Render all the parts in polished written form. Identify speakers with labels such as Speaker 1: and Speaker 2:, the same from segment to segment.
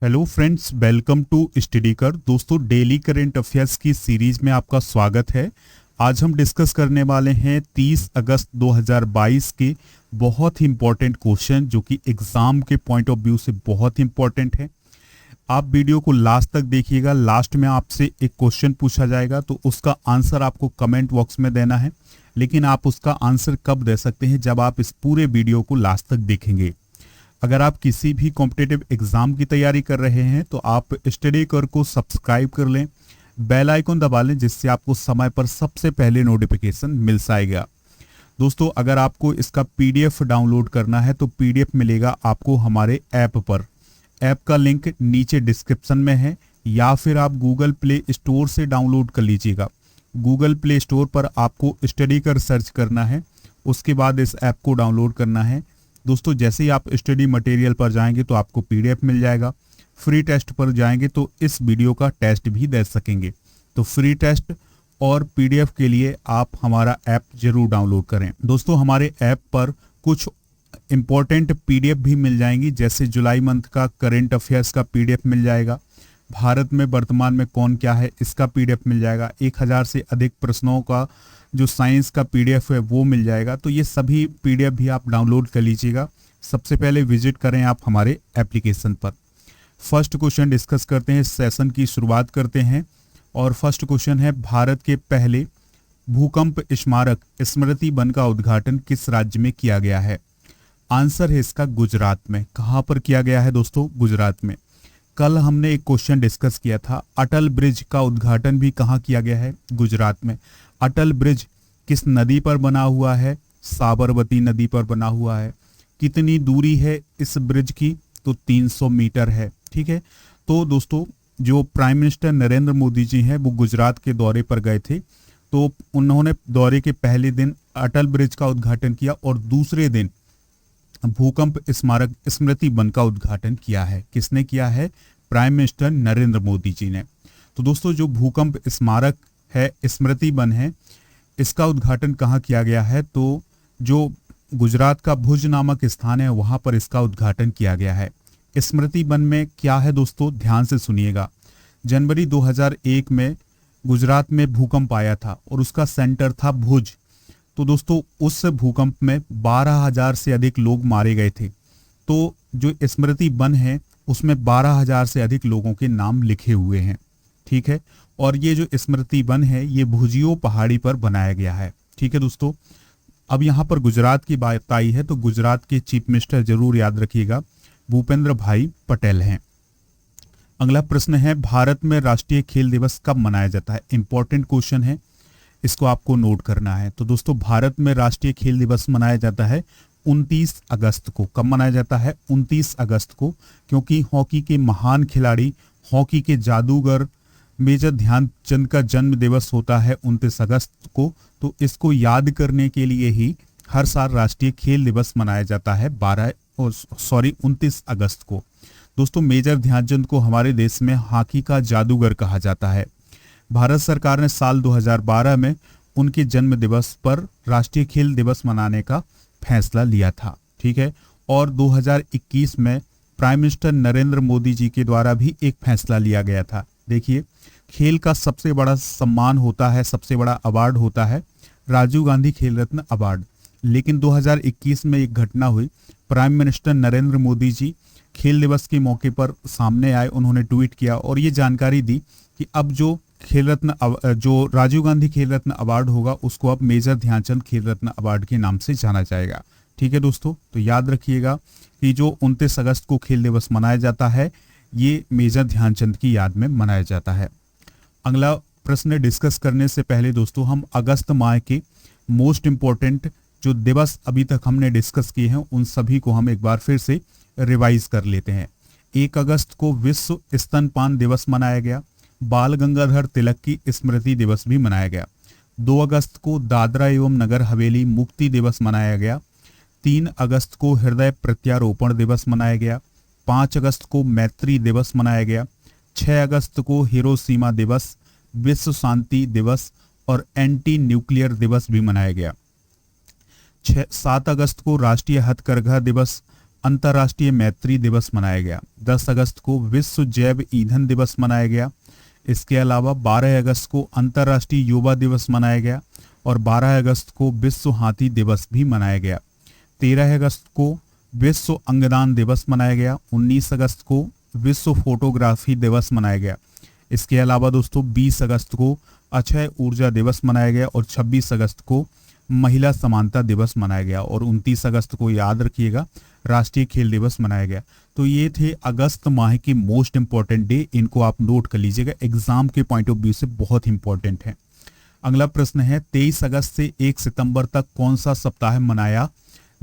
Speaker 1: Hello friends, welcome to study कर। दोस्तों, daily current affairs की सीरीज में आपका स्वागत है। आज हम डिस्कस करने वाले हैं 30 अगस्त 2022 के बहुत ही इंपॉर्टेंट क्वेश्चन, जो कि एग्जाम के पॉइंट ऑफ व्यू से बहुत ही इंपॉर्टेंट है। आप वीडियो को लास्ट तक देखिएगा। लास्ट में आपसे एक क्वेश्चन पूछा जाएगा, तो उसका आंसर आपको कमेंट बॉक्स में देना है। लेकिन आप उसका आंसर कब दे सकते हैं? जब आप इस पूरे वीडियो को लास्ट तक देखेंगे। अगर आप किसी भी कॉम्पिटिटिव एग्जाम की तैयारी कर रहे हैं तो आप स्टडी कर को सब्सक्राइब कर लें, बेल आइकन दबा लें, जिससे आपको समय पर सबसे पहले नोटिफिकेशन मिल जाएगा। दोस्तों, अगर आपको इसका पीडीएफ डाउनलोड करना है तो पीडीएफ मिलेगा आपको हमारे ऐप पर। ऐप का लिंक नीचे डिस्क्रिप्शन में है, या फिर आप गूगल प्ले स्टोर से डाउनलोड कर लीजिएगा। गूगल प्ले स्टोर पर आपको स्टडी कर सर्च करना है, उसके बाद इस ऐप को डाउनलोड करना है। दोस्तों, जैसे ही आप स्टडी मटेरियल पर जाएंगे तो आपको पीडीएफ मिल जाएगा। फ्री टेस्ट पर जाएंगे तो इस वीडियो का टेस्ट भी दे सकेंगे। तो फ्री टेस्ट और पीडीएफ के लिए आप हमारा ऐप जरूर डाउनलोड करें। दोस्तों, हमारे ऐप पर कुछ इंपॉर्टेंट पीडीएफ भी मिल जाएंगी, जैसे जुलाई मंथ का करंट अफेयर्स का पीडीएफ मिल जाएगा। भारत में वर्तमान में कौन क्या है, इसका पीडीएफ मिल जाएगा। 1000 से अधिक प्रश्नों का जो साइंस का पीडीएफ है वो मिल जाएगा। तो ये सभी पीडीएफ भी आप डाउनलोड कर लीजिएगा। सबसे पहले विजिट करें आप हमारे एप्लीकेशन पर। फर्स्ट क्वेश्चन डिस्कस करते हैं, सेशन की शुरुआत करते हैं। और फर्स्ट क्वेश्चन है, भारत के पहले भूकंप स्मारक स्मृति वन का उद्घाटन किस राज्य में किया गया है? आंसर है इसका गुजरात में। कहां पर किया गया है दोस्तों? गुजरात में। कल हमने एक क्वेश्चन डिस्कस किया था, अटल ब्रिज का उद्घाटन भी कहां किया गया है? गुजरात में। अटल ब्रिज किस नदी पर बना हुआ है? साबरमती नदी पर बना हुआ है। कितनी दूरी है इस ब्रिज की? तो 300 मीटर है। ठीक है। तो दोस्तों, जो प्राइम मिनिस्टर नरेंद्र मोदी जी हैं वो गुजरात के दौरे पर गए थे। तो उन्होंने दौरे के पहले दिन अटल ब्रिज का उद्घाटन किया और दूसरे दिन भूकंप स्मारक स्मृति वन का उद्घाटन किया है। किसने किया है? प्राइम मिनिस्टर नरेंद्र मोदी जी ने। तो दोस्तों, जो भूकंप स्मारक है, स्मृति वन है, इसका उद्घाटन कहाँ किया गया है? तो जो गुजरात का भुज नामक स्थान है वहां पर इसका उद्घाटन किया गया है। स्मृति वन में क्या है दोस्तों? ध्यान से सुनिएगा। जनवरी 2001 में गुजरात में भूकंप आया था और उसका सेंटर था भुज। तो दोस्तों, उस भूकंप में 12,000 से अधिक लोग मारे गए थे। तो जो स्मृति वन है उसमें 12,000 से अधिक लोगों के नाम लिखे हुए हैं। ठीक है। और ये जो स्मृति वन है ये भुजियो पहाड़ी पर बनाया गया है। ठीक है दोस्तों। अब यहाँ पर गुजरात की बात आई है तो गुजरात के चीफ मिनिस्टर जरूर याद रखिएगा, भूपेंद्र भाई पटेल हैं। अगला प्रश्न है, भारत में राष्ट्रीय खेल दिवस कब मनाया जाता है? इंपॉर्टेंट क्वेश्चन है, इसको आपको नोट करना है। तो दोस्तों, भारत में राष्ट्रीय खेल दिवस मनाया जाता है 29 अगस्त को। कब मनाया जाता है? 29 अगस्त को, क्योंकि हॉकी के महान खिलाड़ी, हॉकी के जादूगर मेजर ध्यानचंद का जन्म दिवस होता है 29 अगस्त को। तो इसको याद करने के लिए ही हर साल राष्ट्रीय खेल दिवस मनाया जाता है 29 अगस्त को। दोस्तों, मेजर ध्यानचंद को हमारे देश में हॉकी का जादूगर कहा जाता है। भारत सरकार ने साल 2012 में उनके जन्म दिवस पर राष्ट्रीय खेल दिवस मनाने का फैसला लिया था। ठीक है। और 2021 में प्राइम मिनिस्टर नरेंद्र मोदी जी के द्वारा भी एक फैसला लिया गया था। देखिए, खेल का सबसे बड़ा सम्मान होता है, सबसे बड़ा अवार्ड होता है राजीव गांधी खेल रत्न अवार्ड। लेकिन 2021 में एक घटना हुई, प्राइम मिनिस्टर नरेंद्र मोदी जी खेल दिवस के मौके पर सामने आए। उन्होंने ट्वीट किया और ये जानकारी दी कि अब जो राजीव गांधी खेल रत्न अवार्ड होगा उसको अब मेजर ध्यानचंद खेल रत्न अवार्ड के नाम से जाना जाएगा। ठीक है दोस्तों। तो याद रखिएगा कि जो 29 अगस्त को खेल दिवस मनाया जाता है ये मेजर ध्यानचंद की याद में मनाया जाता है। अगला प्रश्न डिस्कस करने से पहले दोस्तों, हम अगस्त माह के मोस्ट इंपॉर्टेंट जो दिवस अभी तक हमने डिस्कस किए हैं उन सभी को हम एक बार फिर से रिवाइज कर लेते हैं। 1 अगस्त को विश्व स्तनपान दिवस मनाया गया। बाल गंगाधर तिलक की स्मृति दिवस भी मनाया गया। 2 अगस्त को दादरा एवं नगर हवेली मुक्ति दिवस मनाया गया। 3 अगस्त को हृदय प्रत्यारोपण दिवस मनाया गया। 5 अगस्त को मैत्री दिवस मनाया गया। 6 अगस्त को हिरोशिमा दिवस, विश्व शांति दिवस और एंटी न्यूक्लियर दिवस भी मनाया गया। 7 अगस्त को राष्ट्रीय हथकरघा दिवस अंतर्राष्ट्रीय मैत्री दिवस मनाया गया। 10 अगस्त को विश्व जैव ईंधन दिवस मनाया गया। इसके अलावा 12 अगस्त को अंतर्राष्ट्रीय युवा दिवस मनाया गया और 12 अगस्त को विश्व हाथी दिवस भी मनाया गया। 13 अगस्त को विश्व अंगदान दिवस मनाया गया। 19 अगस्त को विश्व फोटोग्राफी दिवस मनाया गया। इसके अलावा दोस्तों 20 अगस्त को अक्षय ऊर्जा दिवस मनाया गया और 26 अगस्त को महिला समानता दिवस मनाया गया और 29 अगस्त को याद रखिएगा राष्ट्रीय खेल दिवस मनाया गया। तो ये थे अगस्त माह के मोस्ट इंपॉर्टेंट डे, इनको आप नोट कर लीजिएगा, एग्जाम के पॉइंट ऑफ व्यू से बहुत इंपॉर्टेंट है। अगला प्रश्न है 23 अगस्त से 1 सितंबर तक कौन सा सप्ताह मनाया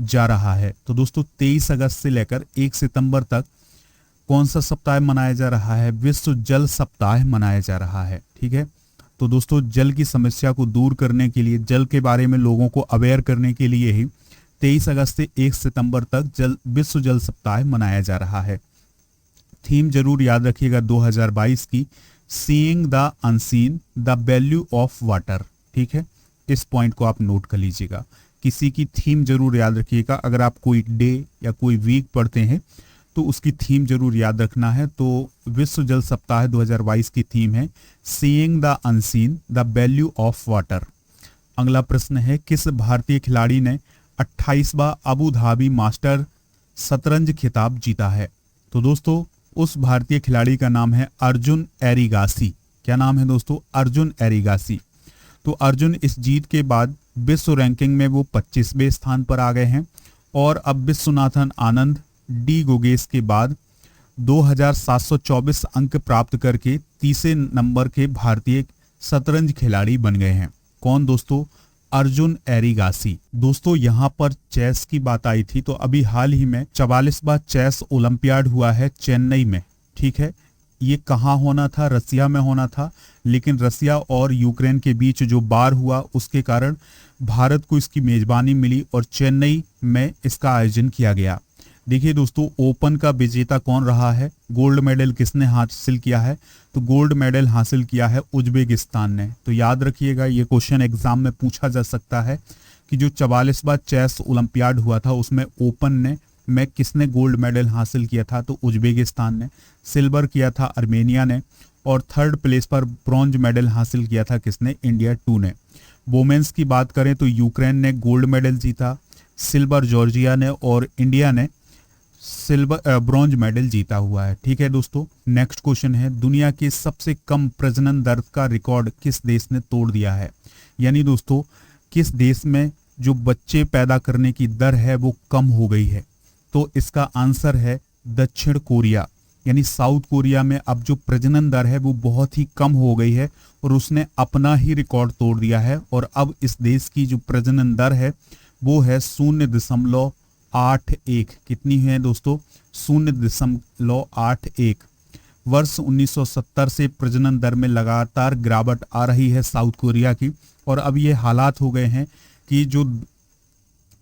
Speaker 1: जा रहा है। तो दोस्तों 23 अगस्त से लेकर 1 सितंबर तक कौन सा सप्ताह मनाया जा रहा है? विश्व जल सप्ताह मनाया जा रहा है। ठीक है, तो दोस्तों जल की समस्या को दूर करने के लिए, जल के बारे में लोगों को अवेयर करने के लिए ही 23 अगस्त से 1 सितंबर तक विश्व जल सप्ताह मनाया जा रहा है। थीम जरूर याद रखिएगा 2022 की, seeing the unseen the value of water. ठीक है, इस पॉइंट को आप नोट कर लीजिएगा। किसी की थीम जरूर याद रखिएगा। अगर आप कोई डे या कोई वीक पढ़ते हैं तो उसकी थीम जरूर याद रखना है। तो विश्व जल सप्ताह 2022 की थीम है seeing the unseen the value of water. अगला प्रश्न है किस भारतीय खिलाड़ी ने 28वां अबू धाबी मास्टर शतरंज खिताब जीता है? तो दोस्तों उस भारतीय खिलाड़ी का नाम है अर्जुन एरिगासी। क्या नाम है दोस्तों? अर्जुन एरिगासी। तो अर्जुन इस जीत के बाद विश्व रैंकिंग में वो 25वें स्थान पर आ गए हैं और अब विश्वनाथन आनंद डी गोगेस के बाद 2724 अंक प्राप्त करके तीसरे नंबर के भारतीय शतरंज खिलाड़ी बन गए हैं। कौन दोस्तों? अर्जुन एरिगासी। दोस्तों यहाँ पर चेस की बात आई थी, तो अभी हाल ही में 44वां चेस ओलंपियाड हुआ है चेन्नई में। ठीक है, ये कहाँ होना था? रसिया में होना था, लेकिन रसिया और यूक्रेन के बीच जो बार हुआ उसके कारण भारत को इसकी मेजबानी मिली और चेन्नई में इसका आयोजन किया गया। देखिए दोस्तों, ओपन का विजेता कौन रहा है? गोल्ड मेडल किसने हासिल किया है? तो गोल्ड मेडल हासिल किया है उज्बेकिस्तान ने। तो याद रखिएगा, ये क्वेश्चन एग्जाम में पूछा जा सकता है कि जो 44वां चेस ओलंपियाड हुआ था उसमें ओपन में किसने गोल्ड मेडल हासिल किया था? तो उज्बेकिस्तान ने। सिल्वर किया था अर्मेनिया ने और थर्ड प्लेस पर ब्रॉन्ज मेडल हासिल किया था किसने? इंडिया 2 ने। वोमेन्स की बात करें तो यूक्रेन ने गोल्ड मेडल जीता, सिल्वर जॉर्जिया ने और इंडिया ने ब्रॉन्ज मेडल जीता हुआ है। ठीक है दोस्तों, नेक्स्ट क्वेश्चन है दुनिया के सबसे कम प्रजनन दर का रिकॉर्ड किस देश ने तोड़ दिया है? यानी दोस्तों किस देश में जो बच्चे पैदा करने की दर है वो कम हो गई है? तो इसका आंसर है दक्षिण कोरिया। यानी साउथ कोरिया में अब जो प्रजनन दर है वो बहुत ही कम हो गई है और उसने अपना ही रिकॉर्ड तोड़ दिया है और अब इस देश की जो प्रजनन दर है वो है 0.81। कितनी है दोस्तों? 0.81। वर्ष 1970 से प्रजनन दर में लगातार गिरावट आ रही है साउथ कोरिया की और अब ये हालात हो गए हैं कि जो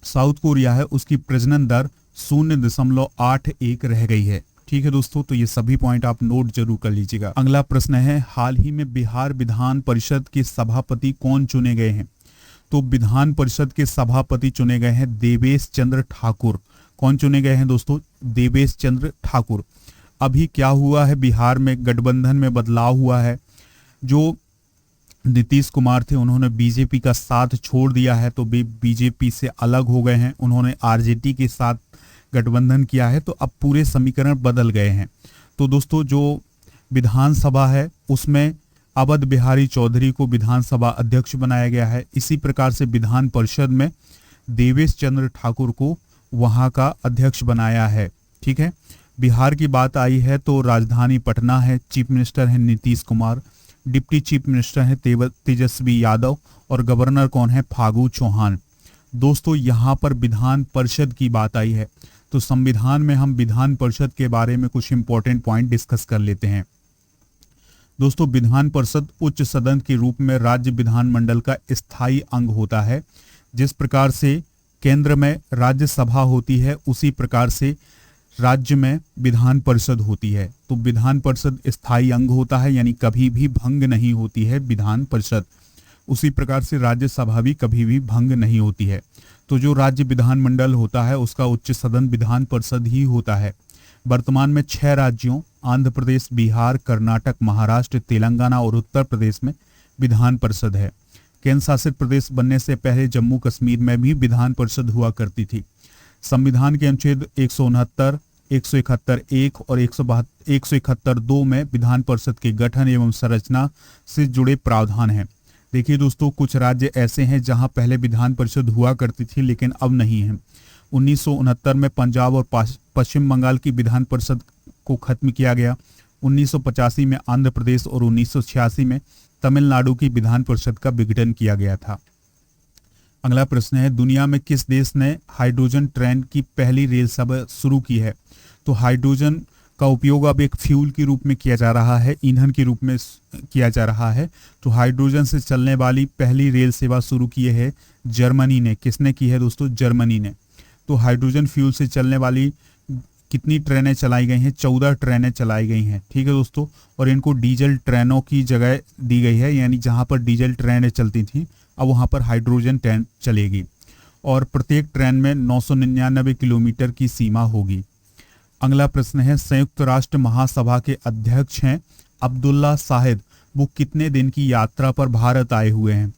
Speaker 1: साउथ कोरिया है उसकी प्रजनन दर 0.81 रह गई है। ठीक है दोस्तों, तो ये सभी पॉइंट आप नोट जरूर कर लीजिएगा। अगला प्रश्न है हाल ही में बिहार विधान परिषद के सभापति कौन चुने गए हैं? तो विधान परिषद के सभापति चुने गए हैं देवेश चंद्र ठाकुर। कौन चुने गए हैं दोस्तों? देवेश चंद्र ठाकुर। अभी क्या हुआ है, बिहार में गठबंधन में बदलाव हुआ है। जो नीतीश कुमार थे उन्होंने बीजेपी का साथ छोड़ दिया है, तो बीजेपी से अलग हो गए हैं, उन्होंने आरजेडी के साथ गठबंधन किया है, तो अब पूरे समीकरण बदल गए हैं। तो दोस्तों जो विधानसभा है उसमें अवध बिहारी चौधरी को विधानसभा अध्यक्ष बनाया गया है। इसी प्रकार से विधान परिषद में देवेश चंद्र ठाकुर को वहां का अध्यक्ष बनाया है। ठीक है, बिहार की बात आई है तो राजधानी पटना है, चीफ मिनिस्टर है Nitish Kumar, deputy chief minister है तेजस्वी यादव और गवर्नर कौन है? फागू चौहान। दोस्तों यहाँ पर विधान परिषद की बात आई है तो संविधान में हम विधान परिषद के बारे में कुछ इंपॉर्टेंट पॉइंट डिस्कस कर लेते हैं। दोस्तों विधान परिषद उच्च सदन के रूप में राज्य विधानमंडल का स्थायी अंग होता है। जिस प्रकार से केंद्र में राज्यसभा होती है उसी प्रकार से राज्य में विधान परिषद होती है। तो विधान परिषद स्थायी अंग होता है, यानी कभी भी भंग नहीं होती है विधान परिषद। उसी प्रकार से राज्यसभा भी कभी भी भंग नहीं होती है। तो जो राज्य विधानमंडल होता है उसका उच्च सदन विधान परिषद ही होता है। वर्तमान में 6 राज्यों आंध्र प्रदेश, बिहार, कर्नाटक, महाराष्ट्र, तेलंगाना और उत्तर प्रदेश में विधान परिषद है। केंद्र शासित प्रदेश बनने से पहले जम्मू कश्मीर में भी विधान परिषद हुआ करती थी। संविधान के अनुच्छेद 169, 171(1) और 171(2) में विधान परिषद के गठन एवं संरचना से जुड़े प्रावधान हैं। देखिए दोस्तों, कुछ राज्य ऐसे हैं जहां पहले विधान परिषद हुआ करती थी लेकिन अब नहीं है। 1969 में पंजाब और पश्चिम बंगाल की विधान परिषद को खत्म किया गया। 1985 में आंध्र प्रदेश और 1986 में तमिलनाडु की विधान परिषद का विघटन किया गया था। अगला प्रश्न है, दुनिया में किस देश ने हाइड्रोजन ट्रेन की पहली रेल सेवा शुरू की है? तो हाइड्रोजन का उपयोग अब एक फ्यूल के रूप में किया जा रहा है, ईंधन के रूप में किया जा रहा है। तो हाइड्रोजन से चलने वाली पहली रेल सेवा शुरू की है जर्मनी ने। किसने की है दोस्तों? जर्मनी ने। तो हाइड्रोजन फ्यूल से चलने वाली कितनी ट्रेनें चलाई गई हैं? 14 ट्रेनें चलाई गई हैं। ठीक है दोस्तों, और इनको डीजल ट्रेनों की जगह दी गई है, यानी जहां पर डीजल ट्रेनें चलती थी अब वहां पर हाइड्रोजन ट्रेन चलेगी और प्रत्येक ट्रेन में 999 किलोमीटर की सीमा होगी। अगला प्रश्न है, संयुक्त राष्ट्र महासभा के अध्यक्ष हैं अब्दुल्ला साहिद, वो कितने दिन की यात्रा पर भारत आए हुए हैं?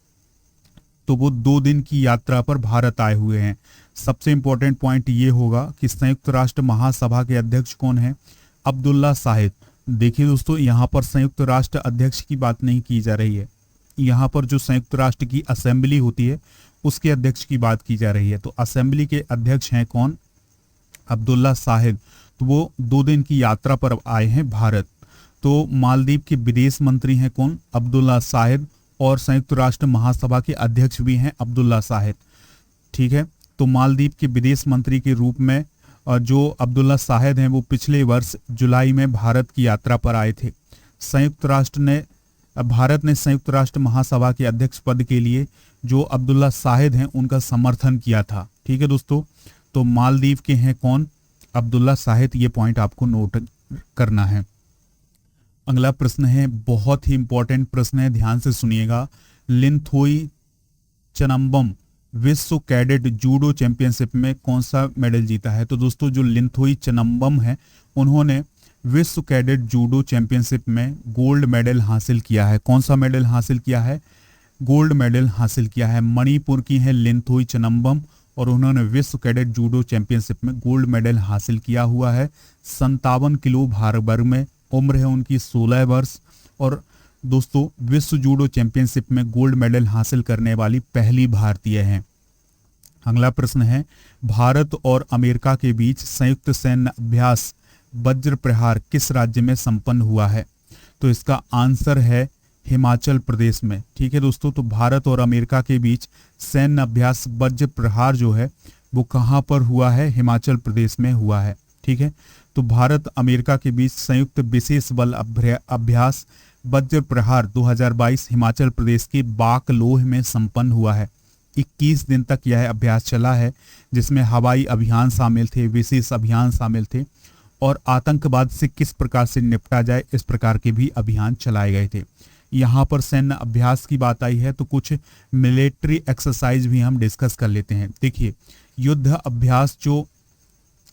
Speaker 1: तो वो 2 दिन की यात्रा पर भारत आए हुए हैं। सबसे इंपॉर्टेंट पॉइंट ये होगा कि संयुक्त राष्ट्र महासभा के अध्यक्ष कौन है? अब्दुल्ला साहिद। देखिए दोस्तों, यहाँ पर संयुक्त राष्ट्र अध्यक्ष की बात नहीं की जा रही है, यहाँ पर जो संयुक्त राष्ट्र की असेंबली होती है उसके अध्यक्ष की बात की जा रही है। तो असेंबली के अध्यक्ष हैं कौन? अब्दुल्ला साहिद। तो वो 2 दिन की यात्रा पर आए हैं भारत। तो मालदीव के विदेश मंत्री हैं कौन? अब्दुल्ला साहिद। और संयुक्त राष्ट्र महासभा के अध्यक्ष भी हैं अब्दुल्ला साहिद। ठीक है, तो मालदीव के विदेश मंत्री के रूप में जो अब्दुल्ला साहिद हैं वो पिछले वर्ष जुलाई में भारत की यात्रा पर आए थे। भारत ने संयुक्त राष्ट्र महासभा के अध्यक्ष पद के लिए जो अब्दुल्ला साहिद हैं उनका समर्थन किया था। ठीक है दोस्तों, तो मालदीव के हैं कौन? अब्दुल्ला साहिद। ये पॉइंट आपको नोट करना है। अगला प्रश्न है, बहुत ही इंपॉर्टेंट प्रश्न है, ध्यान से सुनिएगा। लिंथोई चनम्बम विश्व कैडेट जूडो चैंपियनशिप में कौन सा मेडल जीता है? तो दोस्तों, जो लिंथोई चनम्बम है उन्होंने विश्व कैडेट जूडो चैंपियनशिप में गोल्ड मेडल हासिल किया है। कौन सा मेडल हासिल किया है? गोल्ड मेडल हासिल किया है। मणिपुर की है लिंथोई चनम्बम और उन्होंने विश्व कैडेट जूडो चैंपियनशिप में गोल्ड मेडल हासिल किया हुआ है। 57 किलो भार वर्ग में, उम्र है उनकी 16 वर्ष और दोस्तों विश्व जूडो चैंपियनशिप में गोल्ड मेडल हासिल करने वाली पहली भारतीय हैं। अगला प्रश्न है, भारत और अमेरिका के बीच संयुक्त सैन्य अभ्यास वज्र प्रहार किस राज्य में संपन्न हुआ है? तो इसका आंसर है हिमाचल प्रदेश में। ठीक है दोस्तों, तो भारत और अमेरिका के बीच सैन्य अभ्यास वज्र प्रहार जो है वो कहाँ पर हुआ है? हिमाचल प्रदेश में हुआ है। ठीक है, तो भारत अमेरिका के बीच संयुक्त विशेष बल अभ्यास वज्र प्रहार 2022 हिमाचल प्रदेश के बाकलोह में संपन्न हुआ है। 21 दिन तक यह अभ्यास चला है जिसमें हवाई अभियान शामिल थे, विशेष अभियान शामिल थे और आतंकवाद से किस प्रकार से निपटा जाए इस प्रकार के भी अभियान चलाए गए थे। यहाँ पर सैन्य अभ्यास की बात आई है तो कुछ मिलिट्री एक्सरसाइज भी हम डिस्कस कर लेते हैं। देखिए, युद्ध अभ्यास जो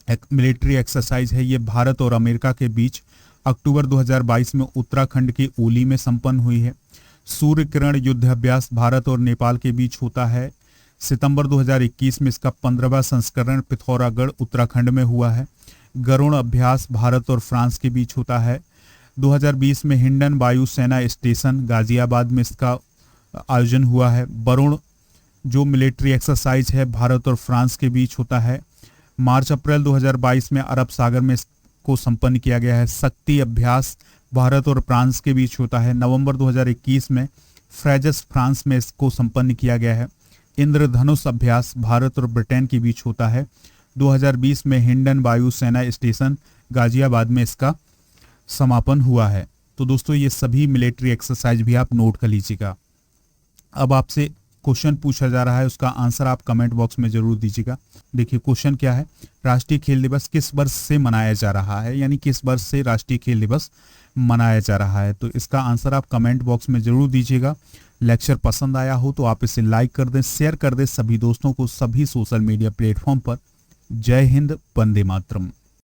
Speaker 1: मिलिट्री एक्सरसाइज है ये भारत और अमेरिका के बीच अक्टूबर 2022 में उत्तराखंड के ओली में संपन्न हुई है। सूर्य किरण युद्ध अभ्यास भारत और नेपाल के बीच होता है। सितंबर 2021 में इसका 15वां संस्करण पिथौरागढ़ उत्तराखंड में हुआ है। गरुण अभ्यास भारत और फ्रांस के बीच होता है। 2020 में हिंडन वायु सेना स्टेशन गाजियाबाद में इसका आयोजन हुआ है। वरुण जो मिलिट्री एक्सरसाइज है भारत और फ्रांस के बीच होता है। मार्च अप्रैल 2022 में अरब सागर में इसको संपन्न किया गया है। शक्ति अभ्यास भारत और फ्रांस के बीच होता है। नवंबर 2021 में फ्रेजस फ्रांस में इसको संपन्न किया गया है। इंद्रधनुष अभ्यास भारत और ब्रिटेन के बीच होता है। 2020 में हिंडन वायु सेना स्टेशन गाजियाबाद में इसका समापन हुआ है। तो दोस्तों ये सभी मिलिट्री एक्सरसाइज भी आप नोट कर लीजिएगा। अब आपसे क्वेश्चन पूछा जा रहा है, उसका आंसर आप कमेंट बॉक्स में जरूर दीजिएगा। देखिए क्वेश्चन क्या है, राष्ट्रीय खेल दिवस किस वर्ष से मनाया जा रहा है, यानी किस वर्ष से राष्ट्रीय खेल दिवस मनाया जा रहा है। तो इसका आंसर आप कमेंट बॉक्स में जरूर दीजिएगा। लेक्चर पसंद आया हो तो आप इसे लाइक कर दें, शेयर कर दें सभी दोस्तों को, सभी सोशल मीडिया प्लेटफॉर्म पर। जय हिंद, वंदे मातरम।